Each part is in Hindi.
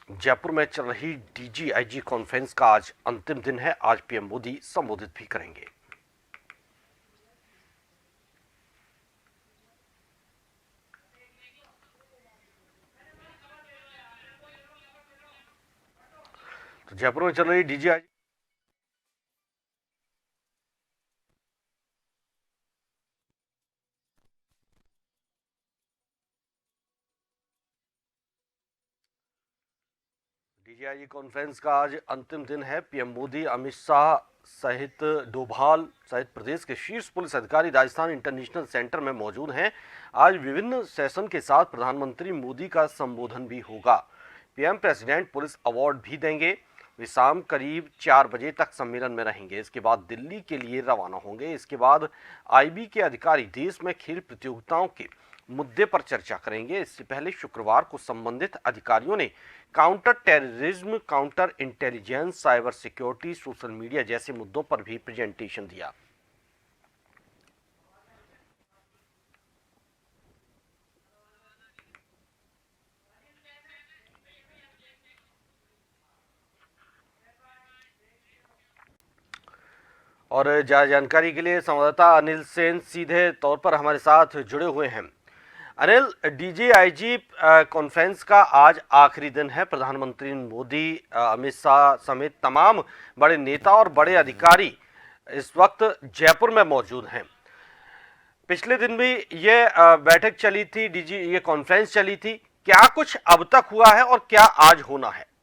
जयपुर में चल रही डीजीआईजी कॉन्फ्रेंस का आज अंतिम दिन है। आज पीएम मोदी संबोधित भी करेंगे। तो जयपुर में चल रही डीजीआईजी कॉन्फ्रेंस का आज अंतिम दिन है। पीएम मोदी, अमित शाह सहित डोभाल सहित प्रदेश के शीर्ष पुलिस अधिकारी राजस्थान इंटरनेशनल सेंटर में मौजूद हैं। आज विभिन्न सेशन के साथ प्रधानमंत्री मोदी का संबोधन भी होगा। पीएम प्रेसिडेंट पुलिस अवार्ड भी देंगे। वे शाम करीब 4 बजे तक सम्मेलन में रहेंगे। इसके बाद दिल्ली के लिए रवाना होंगे। इसके बाद आईबी के अधिकारी देश में खेल प्रतियोगिताओं के मुद्दे पर चर्चा करेंगे। इससे पहले शुक्रवार को संबंधित अधिकारियों ने counter terrorism, counter intelligence, cyber security, social media जैसे मुद्दों पर भी प्रेजेंटेशन दिया। और ज्यादा जानकारी के लिए संवाददाता अनिल सेन सीधे तौर पर हमारे साथ जुड़े हुए हैं। अनिल, डीजीआईजी कॉन्फ्रेंस का आज आखिरी दिन है। प्रधानमंत्री मोदी, अमित शाह समेत तमाम बड़े नेता और बड़े अधिकारी इस वक्त जयपुर में मौजूद हैं। पिछले दिन भी ये बैठक चली थी, ये कॉन्फ्रेंस चली थी। क्या कुछ अब तक हुआ है और क्या आज होना है?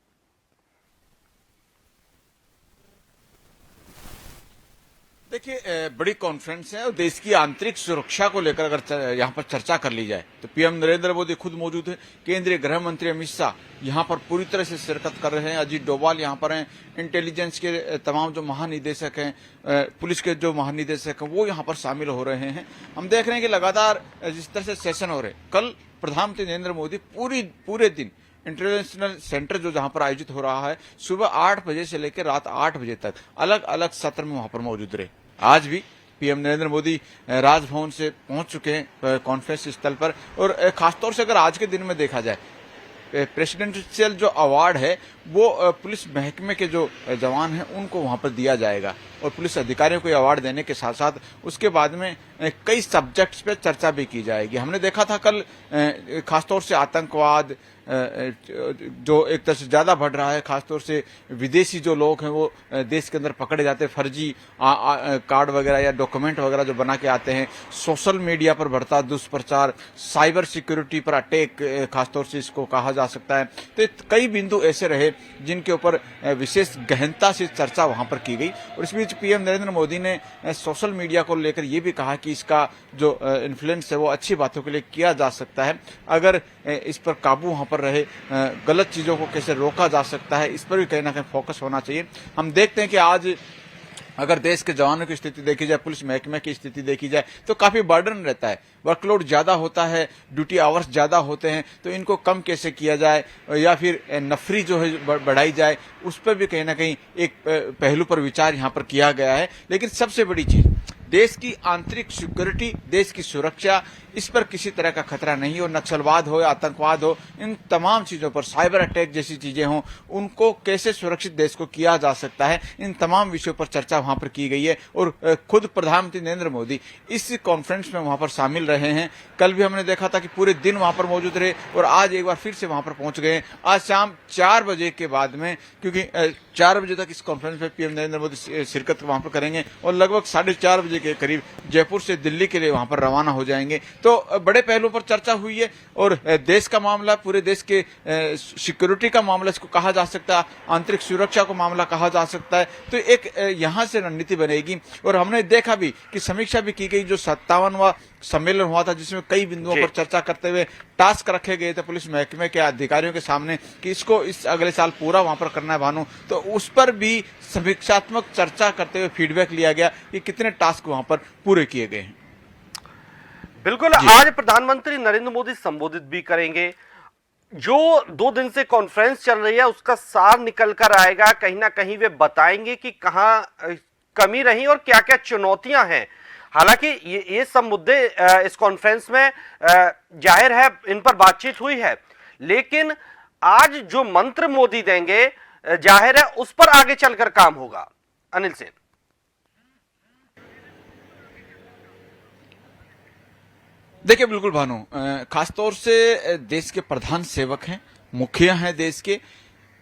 देखिए, बड़ी कॉन्फ्रेंस है और देश की आंतरिक सुरक्षा को लेकर अगर यहाँ पर चर्चा कर ली जाए तो पीएम नरेंद्र मोदी खुद मौजूद है। केंद्रीय गृह मंत्री अमित शाह यहाँ पर पूरी तरह से शिरकत कर रहे हैं। अजीत डोभाल यहाँ पर हैं। इंटेलिजेंस के तमाम जो महानिदेशक हैं, पुलिस के जो महानिदेशक हैं, वो यहाँ पर शामिल हो रहे हैं। हम देख रहे हैं कि लगातार जिस तरह से सेशन हो रहे हैं, कल प्रधानमंत्री नरेंद्र मोदी पूरे दिन इंटरनेशनल सेंटर जो जहां पर आयोजित हो रहा है, सुबह 8 बजे से लेकर रात 8 बजे तक अलग अलग सत्र में वहां पर मौजूद रहे। आज भी पीएम नरेंद्र मोदी राजभवन से पहुंच चुके हैं कॉन्फ्रेंस स्थल पर। और खासतौर से अगर आज के दिन में देखा जाए, प्रेसिडेंशियल जो अवार्ड है वो पुलिस महकमे के जो जवान हैं उनको वहां पर दिया जाएगा और पुलिस अधिकारियों को अवार्ड देने के साथ साथ उसके बाद में कई सब्जेक्ट्स पे चर्चा भी की जाएगी। हमने देखा था कल खासतौर से आतंकवाद जो एक तरह से ज्यादा बढ़ रहा है, खासतौर से विदेशी जो लोग हैं वो देश के अंदर पकड़े जाते हैं, फर्जी कार्ड वगैरह या डॉक्यूमेंट वगैरह जो बना के आते हैं, सोशल मीडिया पर बढ़ता दुष्प्रचार, साइबर सिक्योरिटी पर अटैक खासतौर से इसको कहा जा सकता है। तो कई बिंदु ऐसे रहे जिनके ऊपर विशेष गहनता से चर्चा वहां पर की गई। और इस बीच पीएम नरेंद्र मोदी ने सोशल मीडिया को लेकर ये भी कहा कि इसका जो इन्फ्लुएंस है वो अच्छी बातों के लिए किया जा सकता है। अगर इस पर काबू वहां पर रहे, गलत चीजों को कैसे रोका जा सकता है, इस पर भी कहीं ना कहीं फोकस होना चाहिए। हम देखते हैं कि आज अगर देश के जवानों की स्थिति देखी जाए, पुलिस महकमे की स्थिति देखी जाए तो काफी बर्डन रहता है, वर्कलोड ज्यादा होता है, ड्यूटी आवर्स ज्यादा होते हैं। तो इनको कम कैसे किया जाए या फिर नफरी जो है बढ़ाई जाए, उस पर भी कहीं ना कहीं एक पहलू पर विचार यहाँ पर किया गया है। लेकिन सबसे बड़ी चीज, देश की आंतरिक सिक्योरिटी, देश की सुरक्षा, इस पर किसी तरह का खतरा नहीं हो। नक्सलवाद हो या आतंकवाद हो, इन तमाम चीजों पर, साइबर अटैक जैसी चीजें हों, उनको कैसे सुरक्षित देश को किया जा सकता है, इन तमाम विषयों पर चर्चा वहां पर की गई है। और खुद प्रधानमंत्री नरेंद्र मोदी इस कॉन्फ्रेंस में वहां पर शामिल रहे हैं। कल भी हमने देखा था कि पूरे दिन वहां पर मौजूद रहे और आज एक बार फिर से वहां पर पहुंच गए। आज शाम 4 बजे के बाद में, क्योंकि 4 बजे तक इस कॉन्फ्रेंस में पीएम नरेंद्र मोदी शिरकत वहां पर करेंगे और लगभग 4:30 बजे के करीब जयपुर से दिल्ली के लिए वहां पर रवाना हो जाएंगे। तो बड़े पहलुओं पर चर्चा हुई है और देश का मामला, पूरे देश के सिक्योरिटी का मामला इसको कहा जा सकता है, आंतरिक सुरक्षा को मामला कहा जा सकता है। तो एक यहां से रणनीति बनेगी। और हमने देखा भी कि समीक्षा भी की गई, जो 57वां सम्मेलन हुआ था जिसमें कई बिंदुओं पर चर्चा करते हुए टास्क रखे गए थे पुलिस महकमे के अधिकारियों के सामने कि इसको इस अगले साल पूरा वहां पर करना है भानु। तो उस पर भी समीक्षात्मक चर्चा करते हुए फीडबैक लिया गया कि कितने टास्क वहां पर पूरे किए गए हैं। बिल्कुल, आज प्रधानमंत्री नरेंद्र मोदी संबोधित भी करेंगे। जो 2 दिन से कॉन्फ्रेंस चल रही है उसका सार निकल कर आएगा। कहीं ना कहीं वे बताएंगे कि कहां कमी रही और क्या क्या चुनौतियां हैं। हालांकि ये सब मुद्दे इस कॉन्फ्रेंस में जाहिर है इन पर बातचीत हुई है, लेकिन आज जो मंत्र मोदी देंगे जाहिर है उस पर आगे चलकर काम होगा। अनिल सेन। देखिए बिल्कुल भानु, खासतौर से देश के प्रधान सेवक हैं, मुखिया हैं देश के,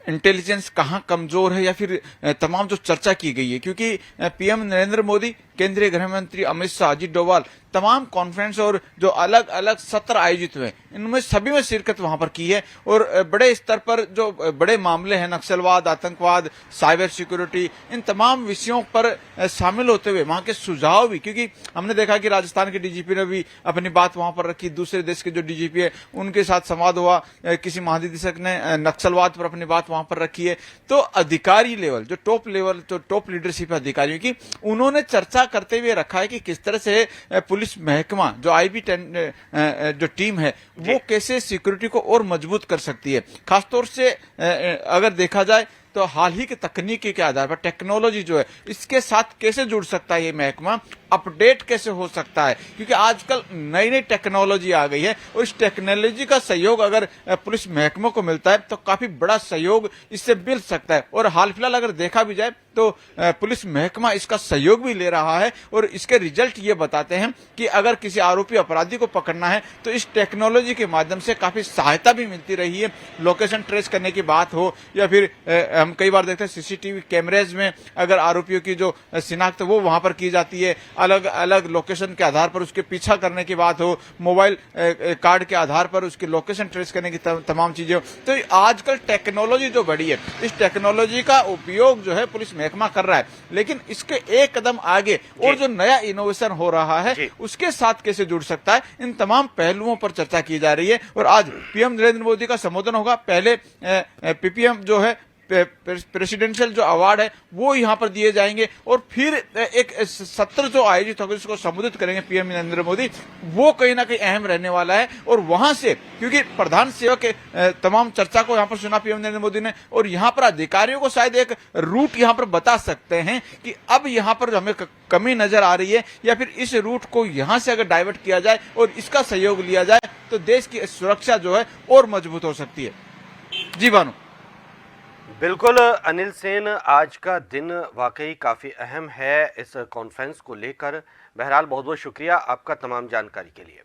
इंटेलिजेंस कहाँ कमजोर है या फिर तमाम जो चर्चा की गई है, क्योंकि पीएम नरेंद्र मोदी, केंद्रीय गृह मंत्री अमित शाह, अजीत डोभाल, तमाम कॉन्फ्रेंस और जो अलग अलग सत्र आयोजित हुए इनमें सभी में शिरकत वहां पर की है। और बड़े स्तर पर जो बड़े मामले हैं, नक्सलवाद, आतंकवाद, साइबर सिक्योरिटी, इन तमाम विषयों पर शामिल होते हुए वहां के सुझाव भी, क्योंकि हमने देखा कि राजस्थान के डीजीपी ने भी अपनी बात वहां पर रखी, दूसरे देश के जो डीजीपी है उनके साथ संवाद हुआ, किसी महानिदेशक ने नक्सलवाद पर अपनी बात वहां पर रखी है। तो अधिकारी लेवल, जो टॉप लेवल, जो टॉप लीडरशिप अधिकारियों की, उन्होंने चर्चा करते हुए रखा है कि किस तरह से पुलिस महकमा, जो IB10 जो टीम है, वो कैसे सिक्योरिटी को और मजबूत कर सकती है। खासतौर से अगर देखा जाए तो हाल ही के तकनीकी के आधार पर टेक्नोलॉजी जो है इसके साथ कैसे जुड़ सकता है ये महकमा, अपडेट कैसे हो सकता है, क्योंकि आजकल नई नई टेक्नोलॉजी आ गई है और इस टेक्नोलॉजी का सहयोग अगर पुलिस महकमों को मिलता है तो काफी बड़ा सहयोग इससे मिल सकता है। और हाल फिलहाल अगर देखा भी जाए तो पुलिस महकमा इसका सहयोग भी ले रहा है और इसके रिजल्ट ये बताते हैं कि अगर किसी आरोपी अपराधी को पकड़ना है तो इस टेक्नोलॉजी के माध्यम से काफी सहायता भी मिलती रही है। लोकेशन ट्रेस करने की बात हो या फिर हम कई बार देखते हैं सीसीटीवी कैमरेज में अगर आरोपियों की जो शिनाख्त वो वहां पर की जाती है, अलग अलग लोकेशन के आधार पर उसके पीछा करने की बात हो, मोबाइल कार्ड के आधार पर उसकी लोकेशन ट्रेस करने की तमाम चीजें हो। तो आजकल टेक्नोलॉजी जो बढ़ी है, इस टेक्नोलॉजी का उपयोग जो है पुलिस महकमा कर रहा है, लेकिन इसके एक कदम आगे और जो नया इनोवेशन हो रहा है उसके साथ कैसे जुड़ सकता है, इन तमाम पहलुओं पर चर्चा की जा रही है। और आज पीएम नरेंद्र मोदी का संबोधन होगा, पहले पीपीएम जो है प्रेसिडेंशियल जो अवार्ड है वो यहां पर दिए जाएंगे और फिर एक सत्र जो आयोजित होगा जिसको संबोधित करेंगे पीएम नरेंद्र मोदी, वो कहीं ना कहीं अहम रहने वाला है। और वहां से, क्योंकि प्रधान सेवक के तमाम चर्चा को यहां पर सुना पीएम नरेंद्र मोदी ने, और यहां पर अधिकारियों को शायद एक रूट यहां पर बता सकते हैं कि अब यहां पर हमें कमी नजर आ रही है या फिर इस रूट को यहां से अगर डाइवर्ट किया जाए और इसका सहयोग लिया जाए तो देश की सुरक्षा जो है और मजबूत हो सकती है। जी भानु। बिल्कुल अनिल सेन, आज का दिन वाकई काफ़ी अहम है इस कॉन्फ्रेंस को लेकर। बहरहाल बहुत बहुत शुक्रिया आपका तमाम जानकारी के लिए।